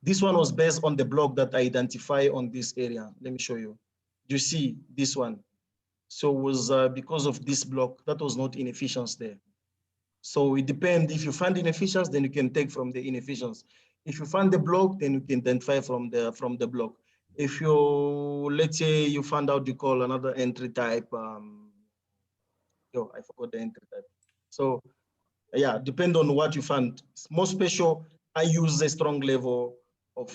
This one was based on the block that I identify on this area. Let me show you. You see this one. So it was because of this block that was not inefficiency there. So it depends. If you find inefficiency, then you can take from the inefficiency. If you find the block, then you can identify from the block. If you, let's say you found out you call another entry type, I forgot the entry type. So yeah, depend on what you find. More special, I use a strong level of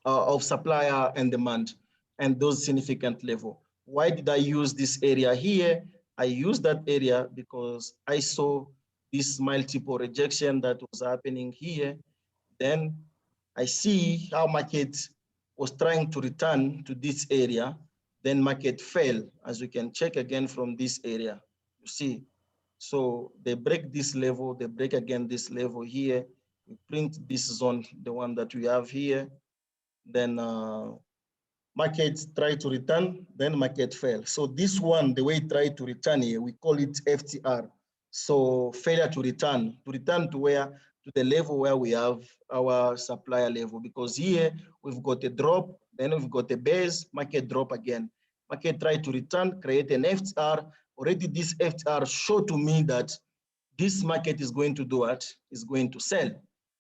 of supplier and demand, and those significant level. Why did I use this area here? I used that area because I saw this multiple rejection that was happening here. Then I see how market was trying to return to this area. Then market fell, as you can check again from this area. You see, so they break this level, they break again this level here. We print this zone, the one that we have here. Then market try to return, then market fell. So this one, the way it tried to return here, we call it FTR. So failure to return to where? To the level where we have our supplier level, because here we've got a drop, then we've got a base, market drop again. Market try to return, create an FTR. Already this FTR showed to me that this market is going to do what? Is going to sell.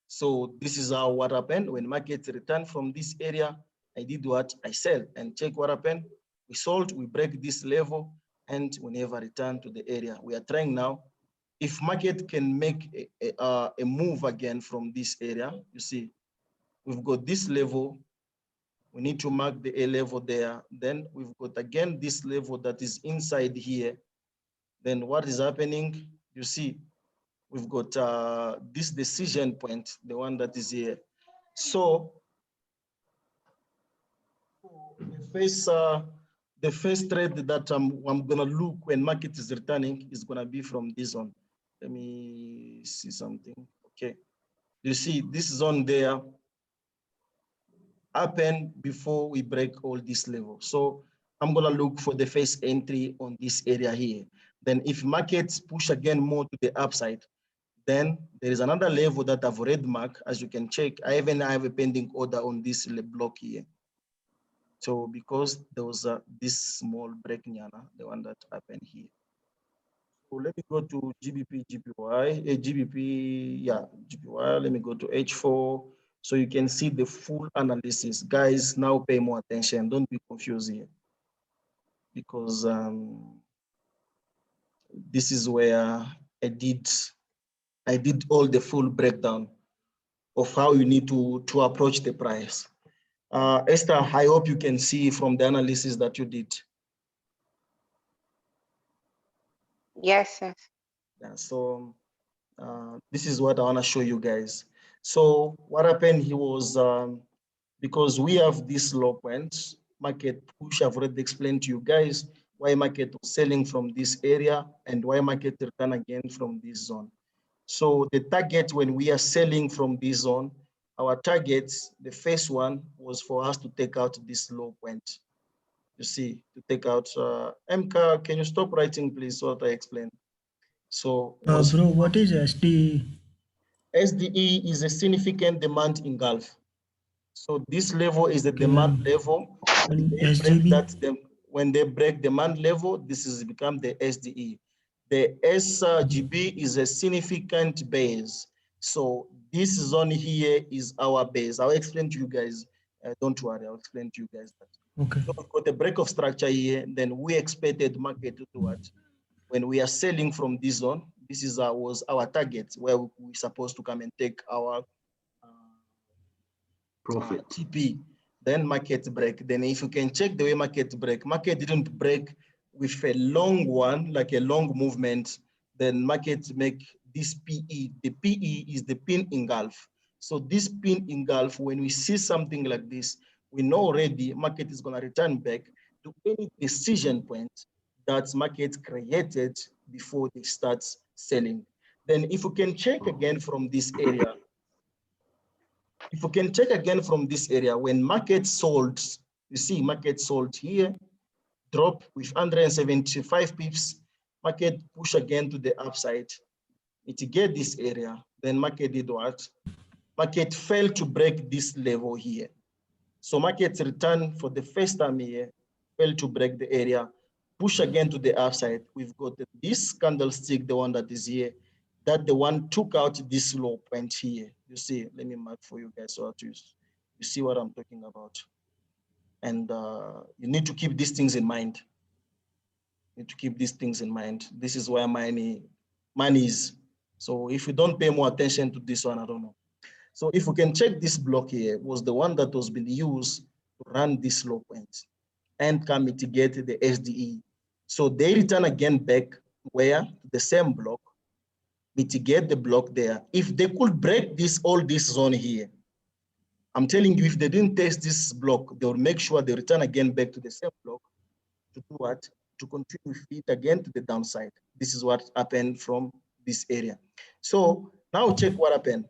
So this is how what happened when market returned from this area. I did what? I sell, and check what happened. We sold, we break this level, and we never return to the area. We are trying now. If market can make a move again from this area, you see, we've got this level. We need to mark the A level there. Then we've got again this level that is inside here. Then what is happening? You see, we've got this decision point, the one that is here. So the first trade that I'm gonna look when market is returning is gonna be from this one. Let me see something. Okay, you see this zone there happen before we break all this level. So I'm gonna look for the first entry on this area here. Then if markets push again more to the upside, then there is another level that I've already marked. As you can check, I even have a pending order on this block here. So because there was this small break, the one that happened here. So let me go to GBP, GPY, GBP, yeah, GPY. Let me go to H4. So you can see the full analysis. Guys, now pay more attention. Don't be confused here. Because this is where I did all the full breakdown of how you need to approach the price. Esther, I hope you can see from the analysis that you did. Yes, yes. Yeah, so this is what I want to show you guys. So what happened here was because we have this low point, market push, I've already explained to you guys why market was selling from this area and why market return again from this zone. So the target when we are selling from this zone, our targets, the first one was for us to take out this low point. You see, to take out, MK, can you stop writing please, what I explained? So bro, what is SDE? SDE is a significant demand in Gulf. So this level is the demand level. When they break demand level, this is become the SDE. The SGB is a significant base. So this zone here is our base. I'll explain to you guys. Don't worry, I'll explain to you guys that. Okay. So we've got a break of structure here. Then we expected market to do what? When we are selling from this zone, this is was our target where we're supposed to come and take our profit TP. Then market break. Then if you can check the way market didn't break with a long one, like a long movement. Then market make this PE. The PE is the pin engulf. So this pin engulf, when we see something like this, we know already market is going to return back to any decision point that market created before they start selling. Then if you can check again from this area, when market sold, you see market sold here, drop with 175 pips, market push again to the upside, mitigate this area, then market did what? market failed to break this level here. So market's return for the first time here failed to break the area, push again to the upside. We've got this candlestick, the one that is here, that the one took out this low point here. You see, let me mark for you guys so that you see what I'm talking about. And you need to keep these things in mind. You need to keep these things in mind. This is where money is. So if you don't pay more attention to this one, I don't know. So if we can check this block here, was the one that was being used to run this low point and can mitigate the SDE. So they return again back where? The same block, mitigate the block there. If they could break all this zone here, I'm telling you, if they didn't test this block, they will make sure they return again back to the same block to do what? To continue feed again to the downside. This is what happened from this area. So now check what happened.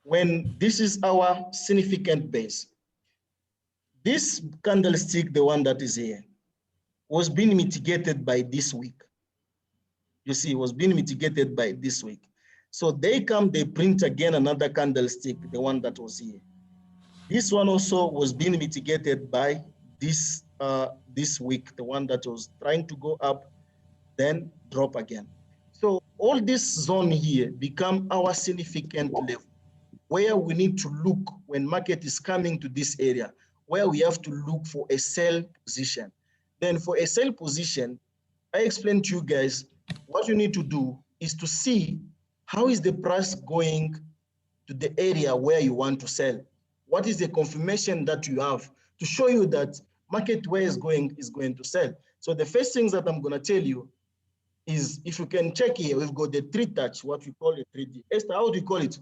When this is our significant base, this candlestick, the one that is here, was being mitigated by this week. You see, it was being mitigated by this week. So they come, they print again another candlestick, the one that was here. This one also was being mitigated by this week, the one that was trying to go up, then drop again. So all this zone here become our significant level, where we need to look when market is coming to this area, where we have to look for a sell position. Then for a sell position, I explained to you guys, what you need to do is to see how is the price going to the area where you want to sell. What is the confirmation that you have to show you that market where is going to sell. So the first things that I'm going to tell you is, if you can check here, we've got the 3-touch, what we call a 3D. Esther, how do you call it?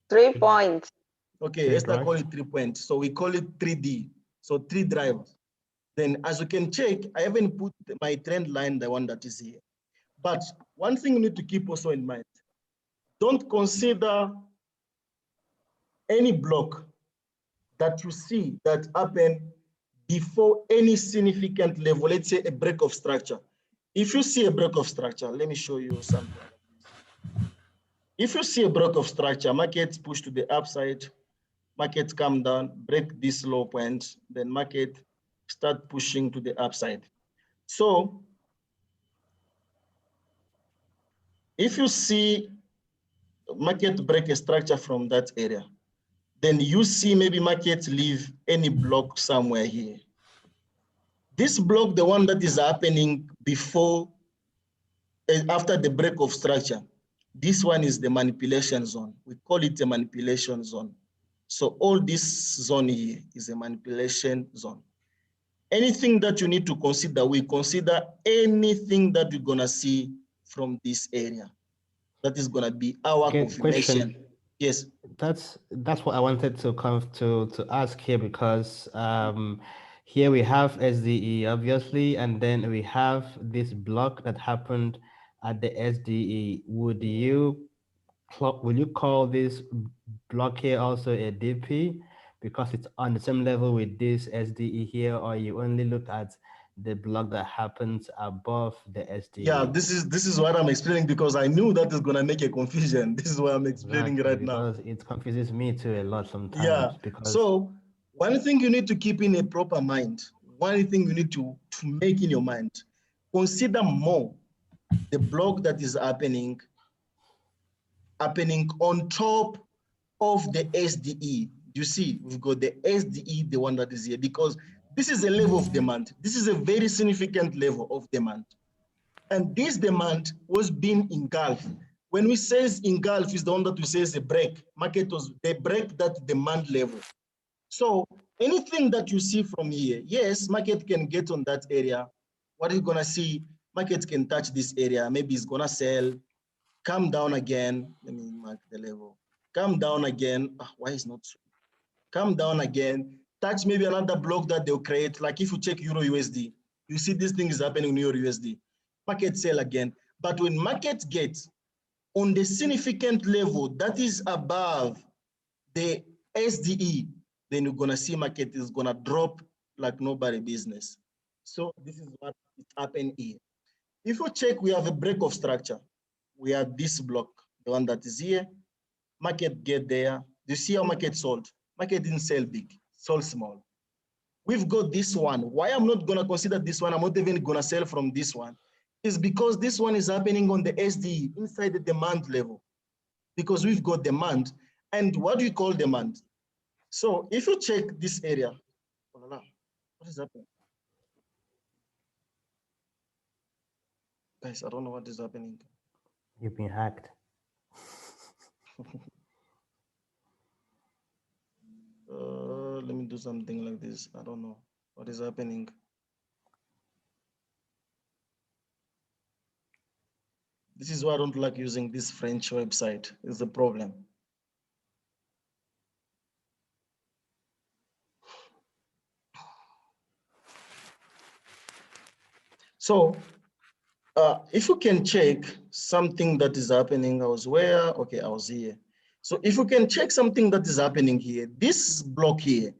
3 points. Okay, Esther call it 3 points. So we call it 3D. So 3 drivers. Then as you can check, I haven't put my trend line, the one that is here. But one thing you need to keep also in mind, don't consider any block that you see that happen before any significant level, let's say a break of structure. If you see a break of structure, let me show you something like this. If you see a break of structure, markets push to the upside, markets come down, break this low point, then market start pushing to the upside. So if you see market break a structure from that area, then you see maybe market leave any block somewhere here. This block, the one that is happening before, after the break of structure, this one is the manipulation zone. We call it a manipulation zone. So all this zone here is a manipulation zone. Anything that you need to consider, we consider anything that you're gonna see from this area. That is gonna be our confirmation. Question. Yes. That's what I wanted to come to ask here, because here we have SDE obviously, and then we have this block that happened at the SDE. Will you call this block here also a DP because it's on the same level with this SDE here, or you only look at the block that happens above the SDE? Yeah, this is what I'm explaining, because I knew that is gonna make a confusion. This is what I'm explaining right now. It confuses me too a lot sometimes. Yeah. Because so one thing you need to keep in a proper mind, one thing you need to make in your mind, consider more the block that is happening on top of the SDE. You see, we've got the SDE, the one that is here, because this is a level of demand. This is a very significant level of demand. And this demand was being engulfed. When we say engulf, is the one that we say is a break. They break that demand level. So anything that you see from here, yes, market can get on that area. What are you gonna see? Market can touch this area. Maybe it's gonna sell, come down again. Let me mark the level. Come down again. Why is not so? Come down again. Touch maybe another block that they'll create. Like if you check Euro USD, you see this thing is happening in Euro USD. Market sell again. But when market gets on the significant level that is above the SDE, then you're gonna see market is gonna drop like nobody business. So this is what it happened here. If you check, we have a break of structure. We have this block, the one that is here, Market get there. Do you see how market sold? Market didn't sell big, sold small. We've got this one. Why I'm not gonna consider this one, I'm not even gonna sell from this one, is because this one is happening on the SDE, inside the demand level, because we've got demand. And what do we call demand? So if you check this area, what is happening? Guys, I don't know what is happening. You've been hacked. Let me do something like this. I don't know what is happening. This is why I don't like using this French website, is the problem. So if you can check something that is happening, I was where? Okay, I was here. So if you can check something that is happening here, this block here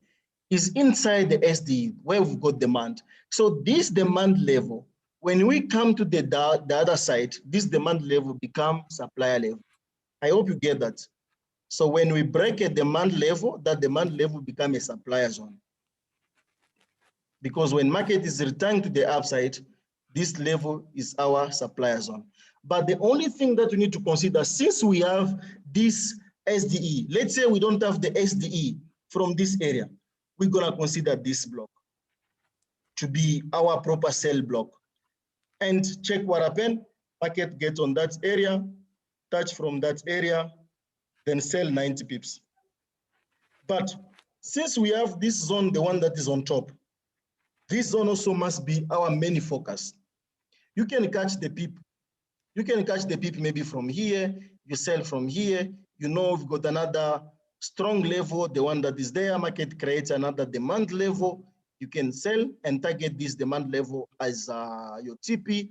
is inside the SD where we've got demand. So this demand level, when we come to the other side, this demand level becomes supplier level. I hope you get that. So when we break a demand level, that demand level becomes a supplier zone. Because when market is returning to the upside, this level is our supplier zone. But the only thing that we need to consider, since we have this SDE, let's say we don't have the SDE from this area, we're gonna consider this block to be our proper sell block. And check what happened. Market gets on that area, touch from that area, then sell 90 pips. But since we have this zone, the one that is on top, this zone also must be our main focus. You can catch the pip. You can catch the pip maybe from here, you sell from here, you know we've got another strong level, the one that is there, market creates another demand level, you can sell and target this demand level as your TP,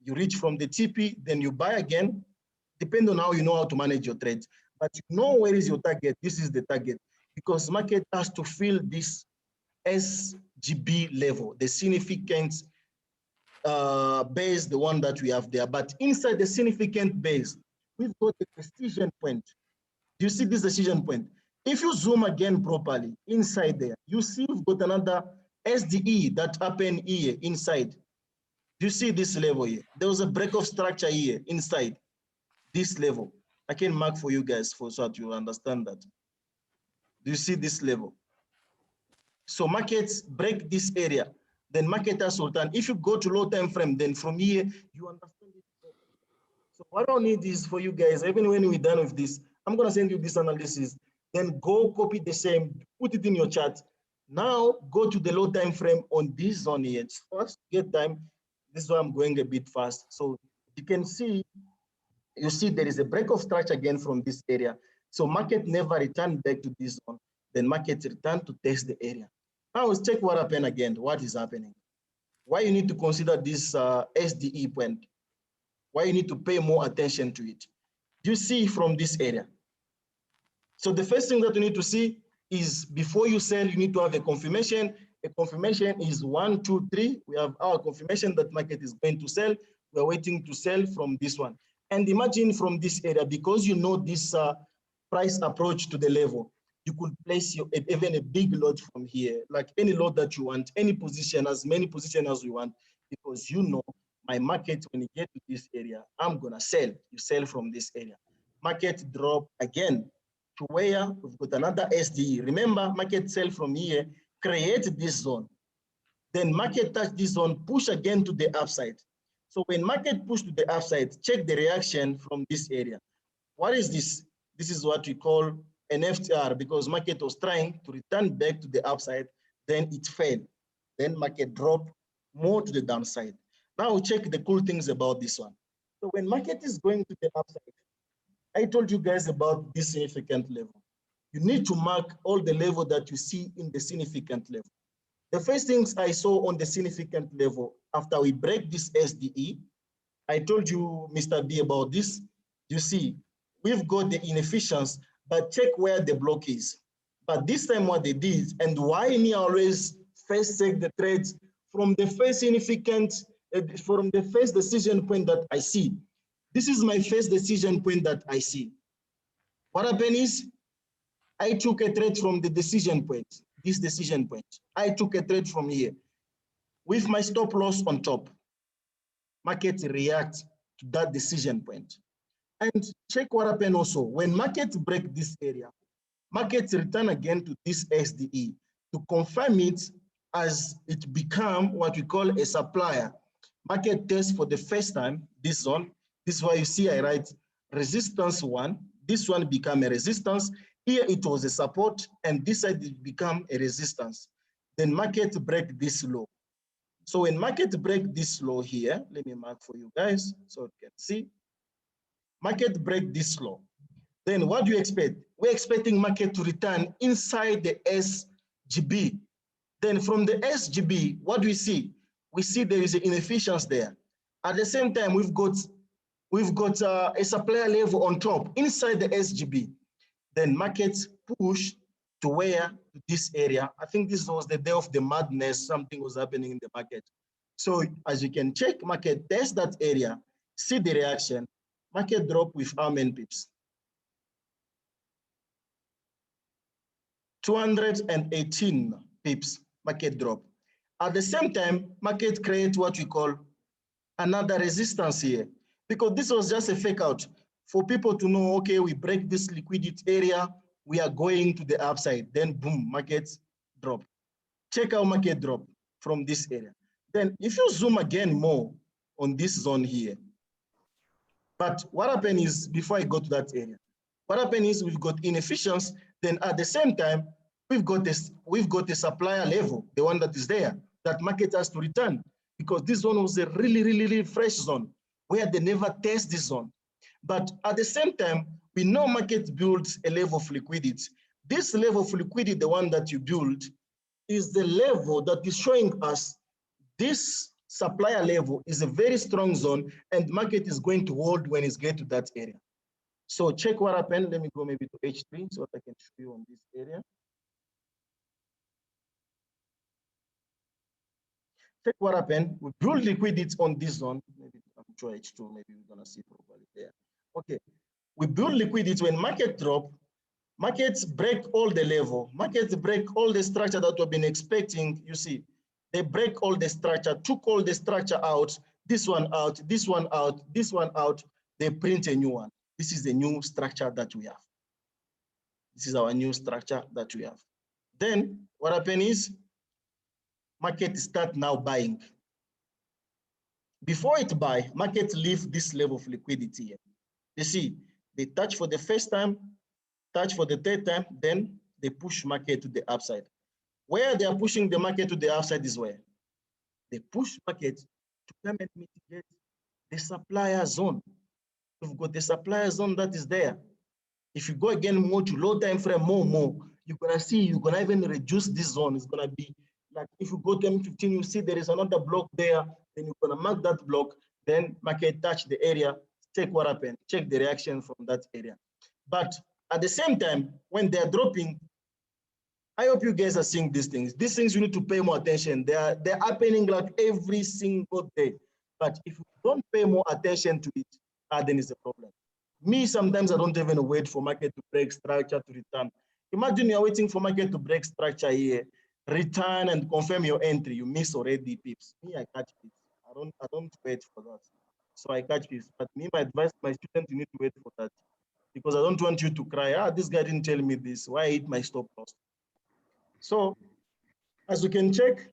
you reach from the TP, then you buy again, depending on how you know how to manage your trades. But you know where is your target, this is the target, because market has to fill this SGB level, the significance base, the one that we have there. But inside the significant base, we've got the decision point. Do you see this decision point? If you zoom again properly inside there, you see we've got another SDE that happened here inside. Do you see this level here? There was a break of structure here inside this level. I can mark for you guys so that you understand that. Do you see this level? So markets break this area, then market has sultan. If you go to low time frame, then from here, you understand it. So what I need is for you guys, even when we're done with this, I'm gonna send you this analysis, then go copy the same, put it in your chat. Now go to the low time frame on this zone here. First, get time. This is why I'm going a bit fast. So you can see, you see there is a break of structure again from this area. So market never returned back to this zone. Then market returned to test the area. Now let's check what happened again. What is happening? Why you need to consider this SDE point? Why you need to pay more attention to it? You see from this area. So the first thing that you need to see is before you sell, you need to have a confirmation. A confirmation is 1, 2, 3. We have our confirmation that market is going to sell. We're waiting to sell from this one. And imagine from this area, because you know this price approach to the level, you could place your, even a big lot from here, like any lot that you want, any position, as many positions as you want, because you know my market, when you get to this area, I'm gonna sell. You sell from this area. Market drop again to where we've got another SDE. Remember, market sell from here, create this zone. Then market touch this zone, push again to the upside. So when market push to the upside, check the reaction from this area. What is this? This is what we call an FTR, because market was trying to return back to the upside, then it failed. Then market dropped more to the downside. Now check the cool things about this one. So when market is going to the upside, I told you guys about this significant level. You need to mark all the level that you see in the significant level. The first things I saw on the significant level, after we break this SDE, I told you, Mr. B, about this. You see, we've got the inefficiency, but check where the block is. But this time what they did, and why me always first take the trades from the first significant, from the first decision point that I see. This is my first decision point that I see. What happened is I took a trade from the decision point, this decision point. I took a trade from here with my stop loss on top. Market reacts to that decision point. And check what happened also. When markets break this area, markets return again to this SDE to confirm it as it become what we call a supplier. Market test for the first time, this zone. This is why you see I write resistance 1. This one become a resistance. Here it was a support, and this side it become a resistance. Then market break this low. So when market break this low here, let me mark for you guys so you can see. Market break this low. Then what do you expect? We're expecting market to return inside the SGB. Then from the SGB, what do we see? We see there is an inefficiency there. At the same time, we've got a supplier level on top inside the SGB. Then markets push to where? To this area. I think this was the day of the madness. Something was happening in the market. So as you can check, market test that area, see the reaction. Market drop with how many pips? 218 pips, market drop. At the same time, market create what we call another resistance here, because this was just a fake out for people to know, okay, we break this liquidity area, we are going to the upside, then boom, markets drop. Check out market drop from this area. Then if you zoom again more on this zone here, but what happened is, before I go to that area, what happened is we've got inefficiency, then at the same time, we've got a supplier level, the one that is there, that market has to return, because this zone was a really fresh zone where they never test this zone. But at the same time, we know market builds a level of liquidity. This level of liquidity, the one that you build, is the level that is showing us this supplier level is a very strong zone, and market is going to hold when it's get to that area. So check what happened. Let me go maybe to H3 so that I can show you on this area. Check what happened. We build liquidity on this zone. Maybe I'm sure H2, maybe we're gonna see properly there. Okay, we build liquidity when market drop, markets break all the level, markets break all the structure that we've been expecting. You see, they break all the structure, took all the structure out, this one out, this one out, this one out, they print a new one. This is the new structure that we have. This is our new structure that we have. Then what happened is, market start now buying. Before it buy, market leave this level of liquidity here. You see, they touch for the first time, touch for the third time, then they push market to the upside. Where they are pushing the market to the upside is where? They push market to come and mitigate the supplier zone. We've got the supplier zone that is there. If you go again more to low time frame, more, you're gonna see, you're gonna even reduce this zone. It's gonna be like, if you go to M15, you see there is another block there, then you're gonna mark that block, then market touch the area, check what happened, check the reaction from that area. But at the same time, when they're dropping, I hope you guys are seeing these things. These things you need to pay more attention. They're happening like every single day. But if you don't pay more attention to it, then it's a problem. Me, sometimes I don't even wait for market to break structure to return. Imagine you're waiting for market to break structure here, return and confirm your entry. You miss already pips. Me, I catch pips. I don't wait for that. So I catch pips. But me, my advice to my students, you need to wait for that. Because I don't want you to cry, this guy didn't tell me this. Why I hit my stop loss? So as you can check,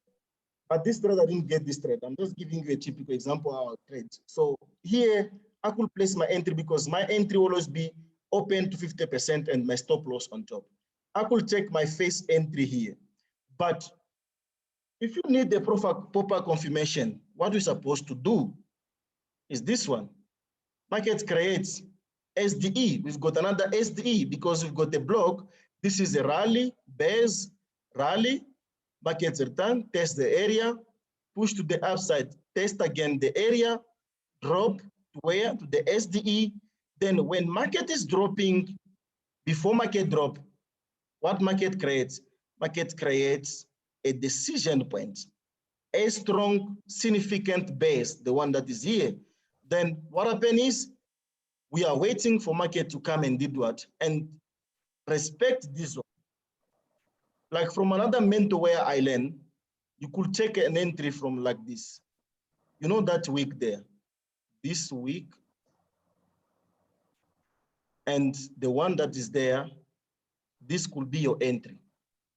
but this trade, I didn't get this trade. I'm just giving you a typical example of our trade. So here, I could place my entry because my entry will always be open to 50% and my stop loss on top. I could take my face entry here. But if you need the proper confirmation, what we're supposed to do is this one. Market creates SDE. We've got another SDE because we've got a block. This is a rally, base, rally, markets return, test the area, push to the upside, test again the area, drop to where? To the SDE. Then when market is dropping, before market drop, what market creates? Market creates a decision point, a strong, significant base, the one that is here. Then what happens is, We are waiting for market to come and did what? And respect this one. Like from another mentor where I learned, you could take an entry from like this. You know that week there, this week, and the one that is there, this could be your entry.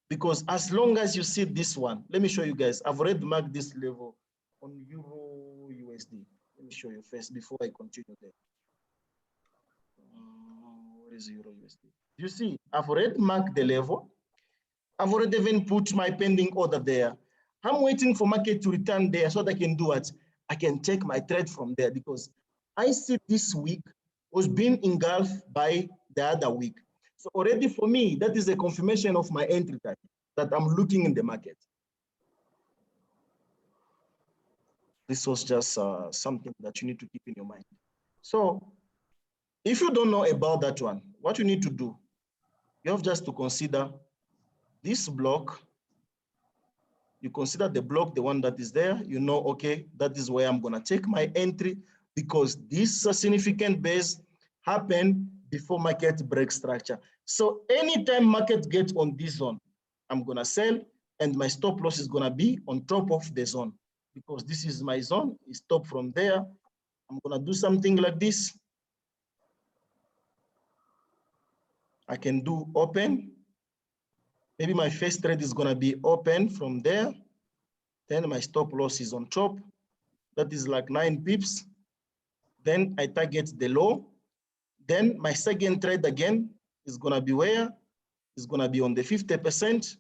Because as long as you see this one, let me show you guys. I've already marked this level on Euro USD. Let me show you first before I continue there. Where is Euro USD? You see, I've already marked the level. I've already even put my pending order there. I'm waiting for market to return there so that I can do what? I can take my trade from there because I see this week was being engulfed by the other week. So already for me, that is a confirmation of my entry type that I'm looking in the market. This was just something that you need to keep in your mind. So if you don't know about that one, what you need to do, you have just to consider this block. You consider the block, the one that is there, you know, okay, that is where I'm gonna take my entry because this significant base happened before market break structure. So anytime market gets on this zone, I'm gonna sell and my stop loss is gonna be on top of the zone because this is my zone, it's stop from there. I'm gonna do something like this. I can do open. Maybe my first trade is gonna be open from there. Then my stop loss is on top. That is like 9 pips. Then I target the low. Then my second trade again is gonna be where? It's gonna be on the 50%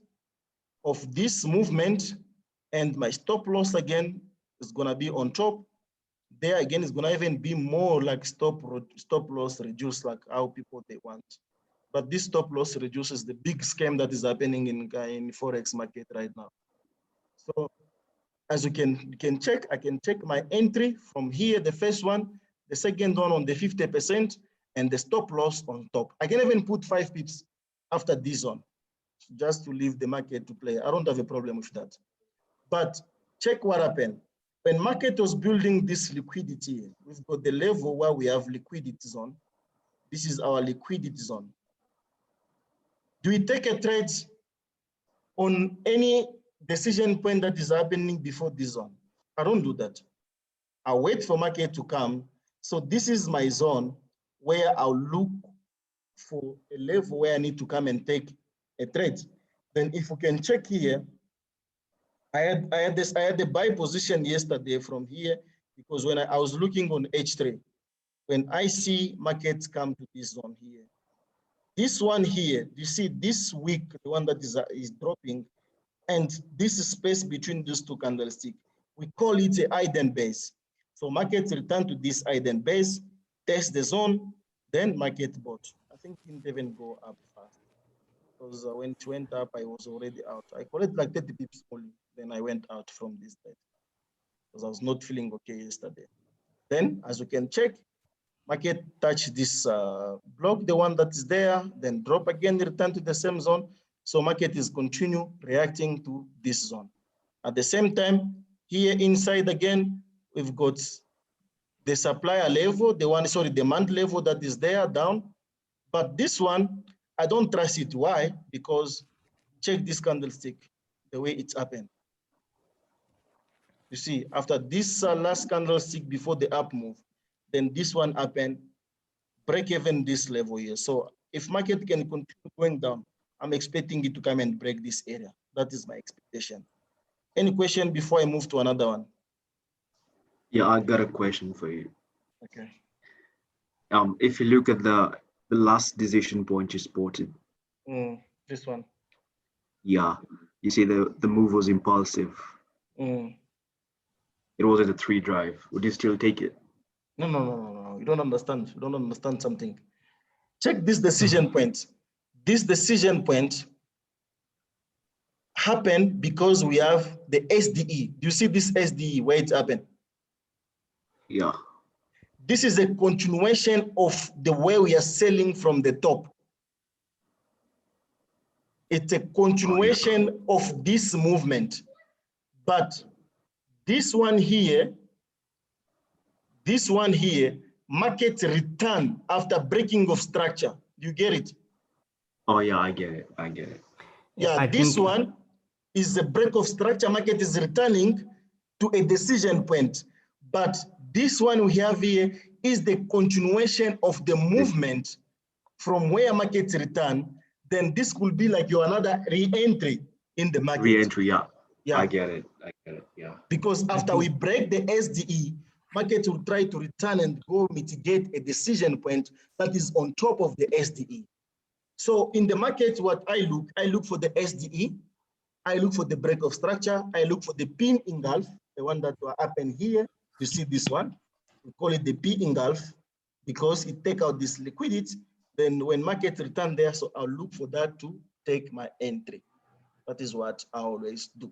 of this movement. And my stop loss again is gonna be on top. There again is gonna even be more like stop loss reduced, like how people they want. But this stop loss reduces the big scam that is happening in Forex market right now. So as you can check, I can check my entry from here, the first one, the second one on the 50%, and the stop loss on top. I can even put 5 pips after this one, just to leave the market to play. I don't have a problem with that. But check what happened. When market was building this liquidity, we've got the level where we have liquidity zone. This is our liquidity zone. Do we take a trade on any decision point that is happening before this zone? I don't do that. I wait for market to come. So this is my zone where I'll look for a level where I need to come and take a trade. Then if you can check here, I had the buy position yesterday from here because when I was looking on H3, when I see markets come to this zone here, this one here, you see this week, the one that is dropping, and this space between these two candlesticks, we call it a hidden base. So markets return to this hidden base, test the zone, then market bought. I think it didn't even go up fast because when it went up, I was already out. I collected like 30 pips only, then I went out from this trade because I was not feeling okay yesterday. Then, as you can check, market touch this block, the one that is there, then drop again, return to the same zone. So market is continue reacting to this zone. At the same time, here inside again, we've got the supplier level, the demand level that is there down. But this one, I don't trust it. Why? Because check this candlestick, the way it's happened. You see, after this last candlestick before the up move, then this one happened, break even this level here. So if market can continue going down, I'm expecting it to come and break this area. That is my expectation. Any question before I move to another one? Yeah, I got a question for you. Okay. If you look at the last decision point you spotted. This one. Yeah, you see the move was impulsive. It wasn't a 3 drive. Would you still take it? No. You don't understand. You don't understand something. Check this decision point. This decision point happened because we have the SDE. Do you see this SDE where it happened? Yeah. This is a continuation of the way we are selling from the top. It's a continuation of this movement. But this one here, market return after breaking of structure. You get it? Oh yeah, I get it. I get it. Yeah, this one is a break of structure. Market is returning to a decision point. But this one we have here is the continuation of the movement from where markets return. Then this could be like your another re-entry in the market. Re-entry, yeah. Yeah. I get it. I get it. Yeah. Because after we break the SDE, market will try to return and go mitigate a decision point that is on top of the SDE. So in the market, what I look for the SDE, I look for the break of structure, I look for the pin engulf, the one that will happen here. You see this one, we call it the P engulf because it take out this liquidity. Then when market return there, so I'll look for that to take my entry. That is what I always do.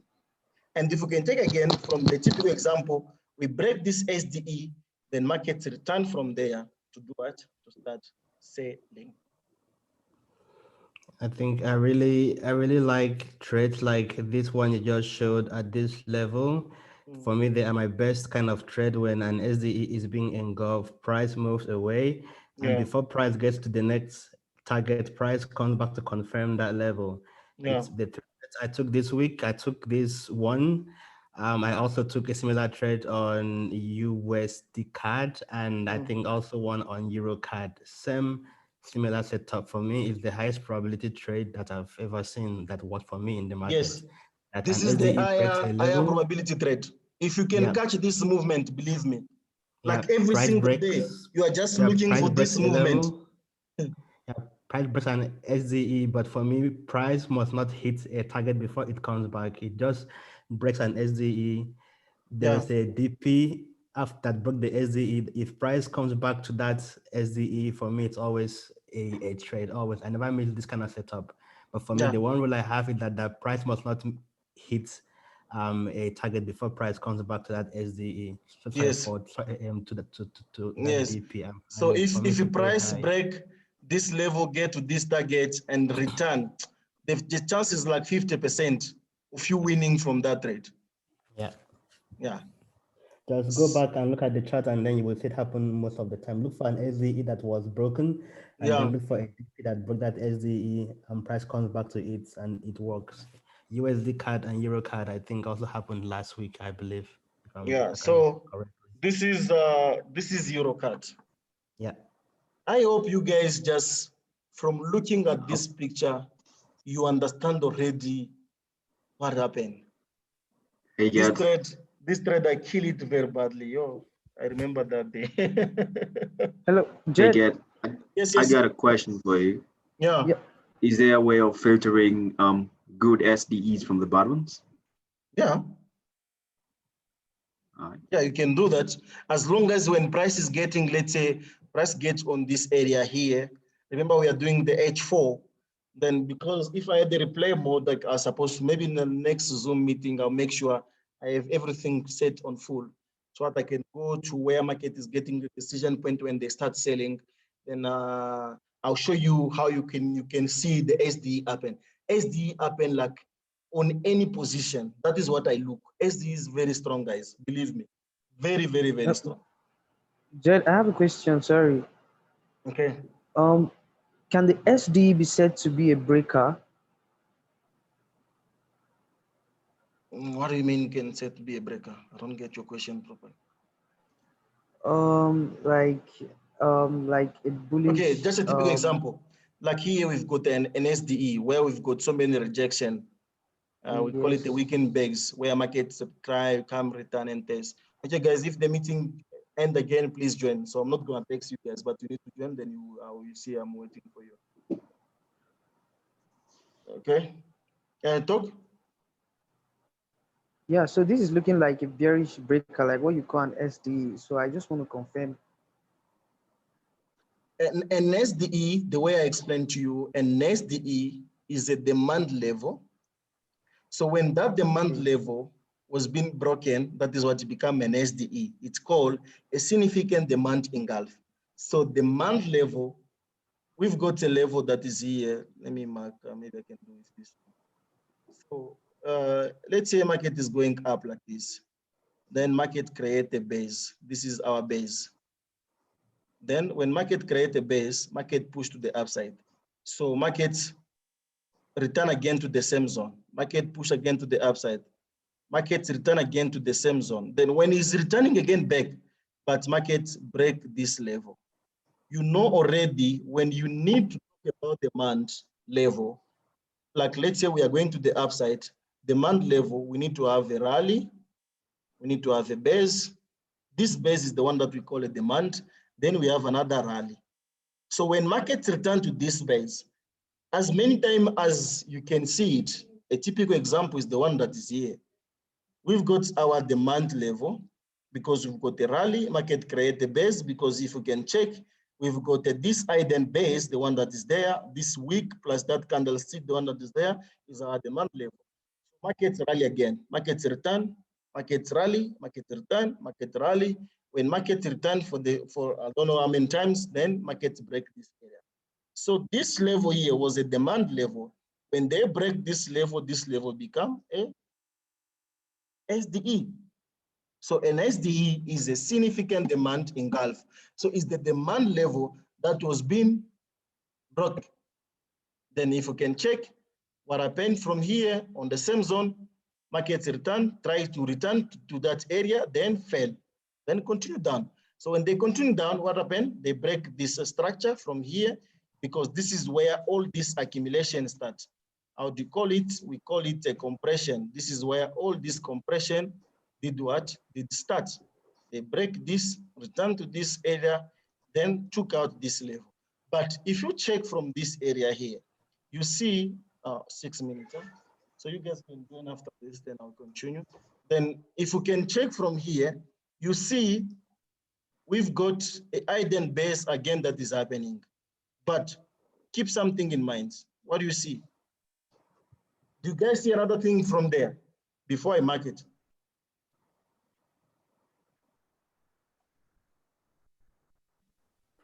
And if we can take again from the typical example, we break this SDE, then markets return from there to do what? To start selling. I think I really like trades like this one you just showed at this level. For me, they are my best kind of trade when an SDE is being engulfed, price moves away, and before price gets to the next target, price comes back to confirm that level. It's the trades I took this week. I took this one. I also took a similar trade on USD CAD, and I think also one on Euro CAD. Similar setup for me is the highest probability trade that I've ever seen that worked for me in the market. Yes, this is the higher probability trade. If you can catch this movement, believe me, like every single day, you are just looking for this movement. Price breaks an SDE, but for me, price must not hit a target before it comes back. It just breaks an SDE. There's a DP after that broke the SDE. If price comes back to that SDE, for me, it's always a trade, always. I never made this kind of setup. But for me, the one rule I have is that the price must not hit a target before price comes back to that SDE. So yes. To that yes. DP. So if the price break this level, get to this target and return, the chance is like 50% of you winning from that trade. Yeah. Yeah. Just go back and look at the chart, and then you will see it happen most of the time. Look for an SDE that was broken, and then look for a DP that broke that SDE, and price comes back to it, and it works. USD CAD and Euro CAD, I think, also happened last week, I believe. So this is Euro CAD. Yeah. I hope you guys just from looking at this picture, you understand already what happened. Hey, this trade, I kill it very badly. Yo, I remember that day. Hello, Jed. Hey, yes. I got a question for you. Yeah. Is there a way of filtering good SDEs from the bad ones? Yeah. Yeah, you can do that as long as when price is getting, let's say, price gets on this area here. Remember, we are doing the H4. Then because if I had the replay mode, like I suppose maybe in the next Zoom meeting, I'll make sure I have everything set on full so that I can go to where market is getting the decision point when they start selling. Then I'll show you how you can see the SDE happen. SDE happen like on any position. That is what I look. SDE is very strong, guys. Believe me. Very, very, very strong. Jed, I have a question. Sorry. Okay. Can the SDE be said to be a breaker? What do you mean can said to be a breaker? I don't get your question properly. Like a bullish. Okay, just a typical example. Like here we've got an SDE where we've got so many rejection. We call it the weekend begs, where markets try, come, return, and test. Okay, guys, if the meeting end again, please join. So I'm not going to text you guys, but you need to join, then you see I'm waiting for you. Okay, talk. Yeah, so this is looking like a bearish breaker, like what you call an SDE. So I just want to confirm. An SDE, the way I explained to you, an SDE is a demand level. So when that demand level was being broken, that is what it became an SDE. It's called a significant demand engulf. So demand level, we've got a level that is here. Let me mark, maybe I can do this. So let's say market is going up like this. Then market create a base. This is our base. Then when market create a base, market push to the upside. So markets return again to the same zone. Market push again to the upside. Markets return again to the same zone. Then when it's returning again back, but markets break this level. You know already when you need to talk about demand level, like let's say we are going to the upside, demand level, we need to have a rally, we need to have a base. This base is the one that we call a demand. Then we have another rally. So when markets return to this base, as many times as you can see it, a typical example is the one that is here. We've got our demand level because we've got a rally, market create a base, because if you can check, we've got this hidden base, the one that is there, this wick plus that candlestick, the one that is there is our demand level. Markets rally again, markets return, markets rally, market return, market rally. When markets return for I don't know how many times, then markets break this area. So this level here was a demand level. When they break this level become a SDE. So an SDE is a significant demand in Gulf. So it's the demand level that was being broken. Then if you can check what happened from here on the same zone, markets return, try to return to that area, then fell, then continue down. So when they continue down, what happened? They break this structure from here, because this is where all this accumulation starts. How do you call it? We call it a compression. This is where all this compression did what? Did start. They break this, return to this area, then took out this level. But if you check from this area here, you see 6 minutes. Huh? So you guys can join after this, then I'll continue. Then if you can check from here, you see we've got a hidden base again that is happening. But keep something in mind. What do you see? Do you guys see another thing from there before I mark it?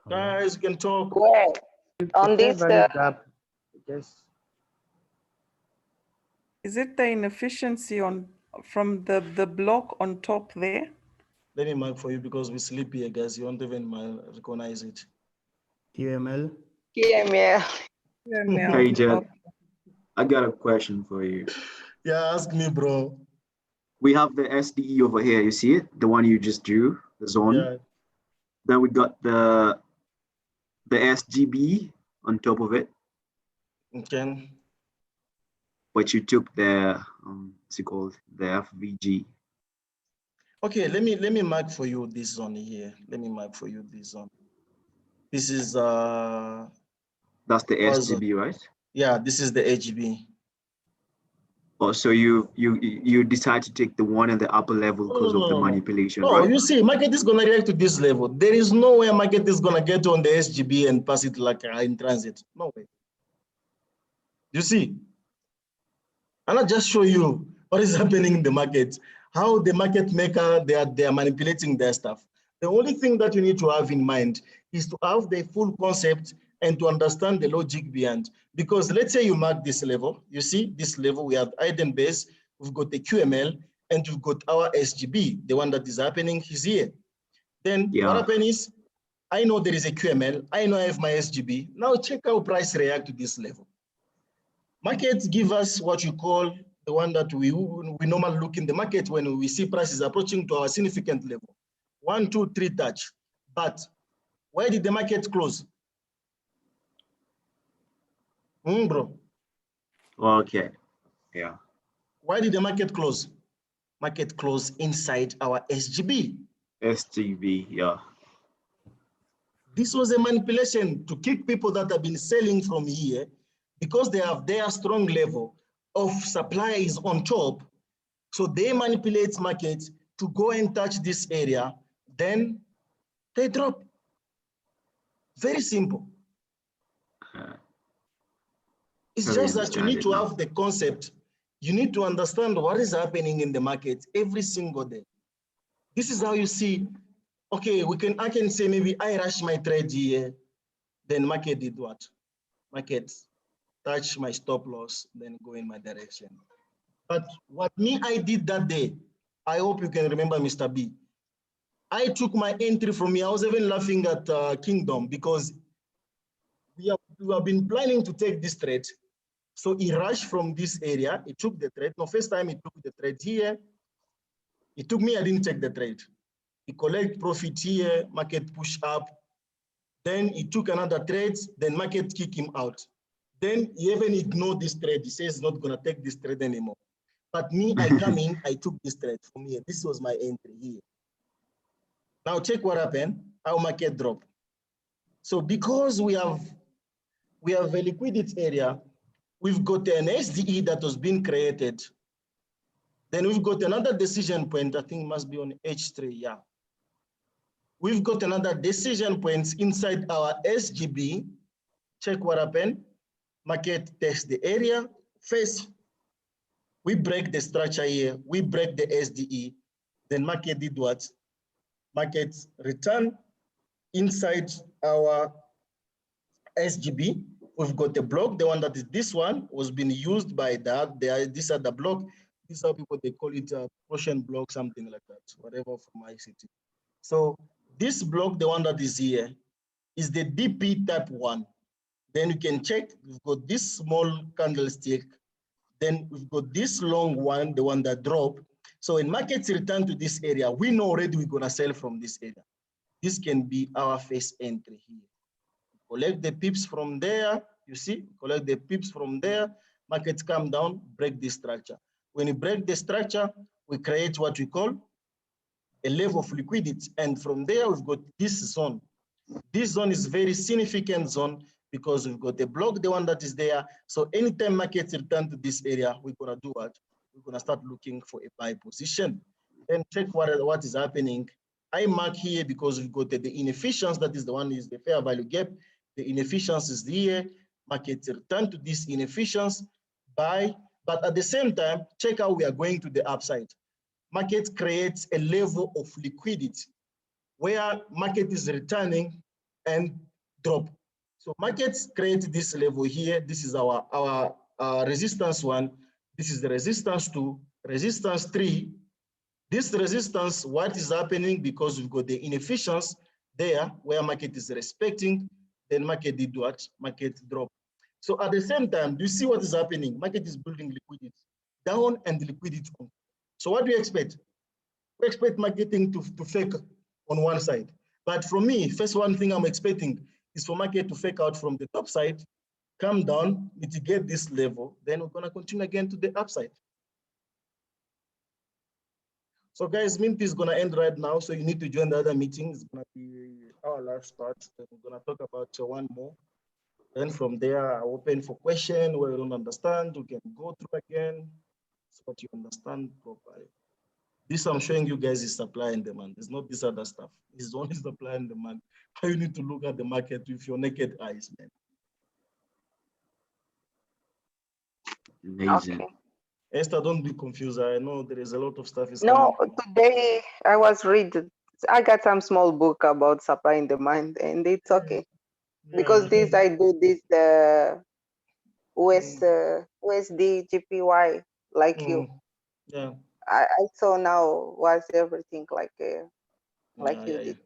Guys, you can talk. Where? On Fair this, value gap, yes. Is it the inefficiency from the block on top there? Let me mark for you because we sleep here, guys. You won't even recognize it. UML. PML. Hey, Jed, I got a question for you. Yeah, ask me, bro. We have the SDE over here. You see it? The one you just drew, the zone. Yeah. Then we got the SGB on top of it. Okay. But you took the what's it called? The FVG. Okay, let me mark for you this zone here. Let me mark for you this zone. This is That's the SGB, right? Yeah, this is the AGB. Oh, so you decide to take the one at the upper level because of the manipulation, no, right? you see, market is gonna react to this level. There is no way market is gonna get on the SGB and pass it like in transit. No way. You see, and I'll just show you what is happening in the market, how the market maker, they are manipulating their stuff. The only thing that you need to have in mind is to have the full concept and to understand the logic behind. Because let's say you mark this level, you see this level, we have hidden base, we've got the QML, and we've got our SGB, the one that is happening is here. Then what happens is, I know there is a QML, I know I have my SGB. Now check how price react to this level. Markets give us what you call the one that we normally look in the market when we see prices approaching to our significant level. 1, 2, 3 touch. But why did the market close? Bro. Okay. Yeah. Why did the market close? Market close inside our SGB. SGB, yeah. This was a manipulation to kick people that have been selling from here because they have their strong level of supply is on top. So they manipulate markets to go and touch this area, then they drop. Very simple. It's just that you need to have the concept. You need to understand what is happening in the market every single day. This is how you see, okay, I can say maybe I rush my trade here, then market did what? Market touch my stop loss, then go in my direction. But what I did that day, I hope you can remember Mr. B. I took my entry from here. I was even laughing at Kingdom because we have been planning to take this trade. So he rushed from this area. He took the trade. No, first time he took the trade here. He took me, I didn't take the trade. He collect profit here, market push up. Then he took another trade, then market kick him out. Then he even ignored this trade. He says he's not gonna take this trade anymore. But me, I come in, I took this trade from here. This was my entry here. Now check what happened, our market drop. So because we have a liquidity area, we've got an SDE that was being created. Then we've got another decision point, I think must be on H3, yeah. We've got another decision points inside our SGB. Check what happened. Market tests the area. First, we break the structure here. We break the SDE. Then market did what? Market return inside our SGB. We've got a block. The one that is this one was being used by that. These are the block. These are people, they call it a Prussian block, something like that, whatever from ICT. So this block, the one that is here, is the DP type 1. Then you can check, we've got this small candlestick. Then we've got this long one, the one that dropped. So when markets return to this area, we know already we're gonna sell from this area. This can be our first entry here. Collect the pips from there, you see, collect the pips from there, markets come down, break this structure. When you break the structure, we create what we call a level of liquidity. And from there, we've got this zone. This zone is very significant zone because we've got a block, the one that is there. So anytime markets return to this area, we're gonna do what? We're gonna start looking for a buy position. Then check what is happening. I mark here because we've got the inefficiency, that is the one is the fair value gap. The inefficiency is here. Markets return to this inefficiency, buy. But at the same time, check how we are going to the upside. Market creates a level of liquidity where market is returning and drop. So markets create this level here. This is our resistance 1. This is the resistance 2, resistance 3. This resistance, what is happening because we've got the inefficiency there where market is respecting, then market did what? Market drop. So at the same time, do you see what is happening? Market is building liquidity down and liquidity on. So what do you expect? We expect marketing to fake on one side. But for me, first one thing I'm expecting is for market to fake out from the top side, come down, mitigate this level, then we're gonna continue again to the upside. So guys, Mint is gonna end right now, so you need to join the other meeting. It's gonna be our last part. Then we're gonna talk about one more. Then from there, I open for question where you don't understand, you can go through again, so that you understand properly. This I'm showing you guys is supply and demand. It's not this other stuff. It's only supply and demand. You need to look at the market with your naked eyes, man. Amazing. Okay. Esther, don't be confused. I know there is a lot of stuff is No, coming. today I got some small book about supply and demand, and it's okay. Because this I do this USD GPY like you. Yeah. I saw now was everything like you Yeah. did.